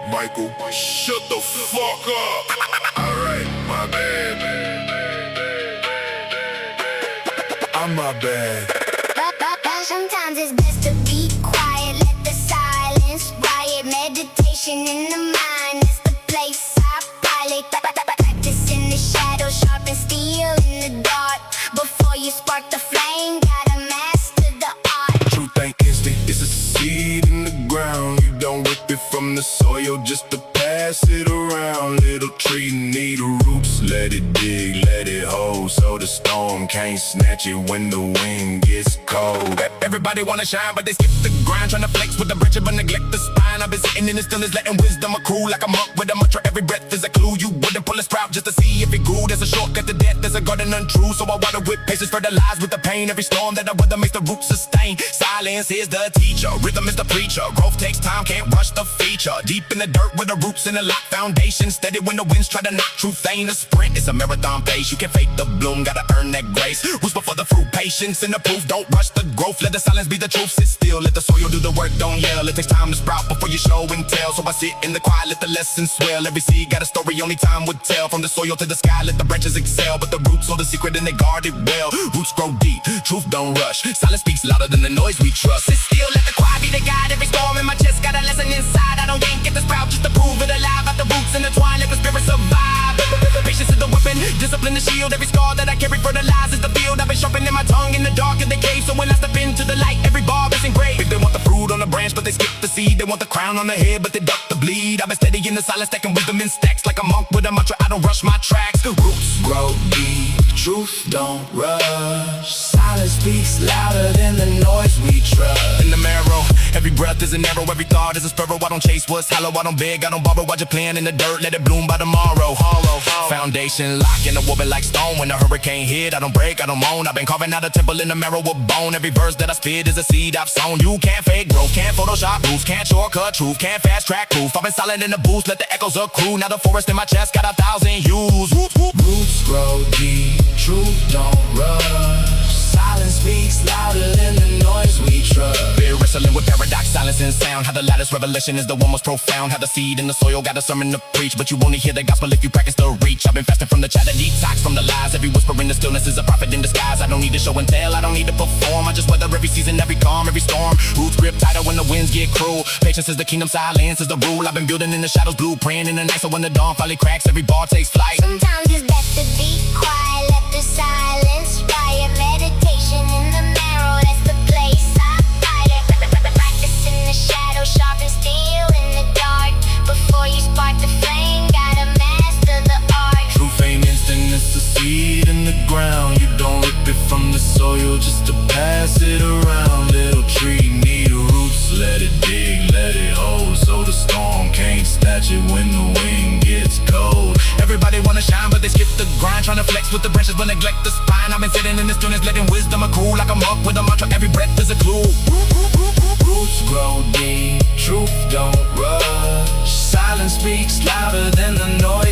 Michael, shut the fuck up. Alright, my bad. I'm my bad. But sometimes it's best to be quiet. Let the silence riot. Meditation in the mind is the place I pilot. Practice in the shadows, sharpen steel in the dark. Before you spark the flame, gotta master the art. Truth ain't instant, it's a seed in the ground. You don't rip it from the soil just to pass it around. Little tree need roots, let it dig, let it hold, so the storm can't snatch it when the wind gets cold. Everybody wanna shine, but they skip the grind, trying to flex with the branch but neglect the spine. I've been sitting in the stillness, letting wisdom accrue like a monk with a mantra. Every breath is a clue. You wouldn't pull a sprout just to see if it grew. There's a shortcut to death, there's a garden untrue. So I water with patience, fertilize with the pain. Every storm that I weather makes the roots sustain. Silence is the teacher, rhythm is the preacher. Growth takes time, can't rush the feature. Deep in the dirt with the roots in the locked foundation. Steady when the winds try to knock. Truth ain't a sprint, it's a marathon pace. You can fake the bloom, gotta earn that grace. Roots before the fruit, patience in the proof. Don't rush the growth, let the silence be the truth. Sit still, let the soil do the work, don't yell. It takes time to sprout before you show and tell. So I sit in the quiet, let the lessons swell. Every seed got a story only time would tell. From the soil to the sky, let the branches excel. But the roots hold the secret and they guard it well. Roots grow deep, truth don't rush. Silence speaks louder than the noise we trust. Sit still, let the quiet be the guide. Every storm in my chest got a lesson inside. I don't yank at the sprout just to prove it alive. At the roots intertwine, let the spirit survive. Patience is the weapon, discipline the shield. Every scar that I carry fertilizes the field. I've been sharpening my tongue in the dark of the cave. So when I step into the light, every bar is engraved. They want the fruit on the branch, but they skip the seed. They want the crown on the head, but they duck the bleed. I've been steady in the silence, stacking wisdom in stacks. Like a monk with a mantra, I don't rush my tracks. The roots grow deep, truth don't rush. Silence speaks louder than the noise we trust. In the marrow, every breath is an arrow, every thought is a sparrow. I don't chase what's hollow, I don't beg, I don't borrow. While you're playing in the dirt, let it bloom by tomorrow. Foundation locked in a woven like stone. When the hurricane hit, I don't break, I don't moan. I've been carving out a temple in the marrow of bone. Every verse that I spit is a seed I've sown. You can't fake growth, can't Photoshop rules, can't shortcut truth, can't fast track proof. I've been silent in the booth, let the echoes accrue. Now the forest in my chest got 1,000 hues. Roots grow deep, truth don't rush. Silence speaks louder than the noise we trust. Been wrestling with paradox, silence and sound. How the lattice revelation is the one most profound. How the seed in the soil got a sermon to preach, but you only hear the gospel if you practice the reach. I've been fasting from the chatter, detox from the lies. Every whisper in the stillness is a prophet in disguise. I don't need to show and tell, I don't need to perform. I just weather every season, every calm, every storm. Roots grip tighter when the winds get cruel. Patience is the kingdom, silence is the rule. I've been building in the shadows, blueprint in the night. So when the dawn finally cracks, every bar takes flight. Sometimes it's best to be quiet. Let the silence riot. Meditation in the marrow, that's the place I pilot. Practice in the shadows, sharpen steel in the dark. Before you spark the flame, gotta master the art. Truth ain't instant, it's a seed in the ground. You don't rip it from the soil just to pass it around. Little tree need roots, let it dig, let it hold, so the storm can't snatch it when the wind gets cold. Everybody wanna shine, but they skip the grind, trying to flex with the branches but neglect the spine. I've been sitting in the stillness, letting wisdom accrue. Like a monk with a mantra, every breath is a clue. Roots grow deep, truth don't rush. Silence speaks louder than the noise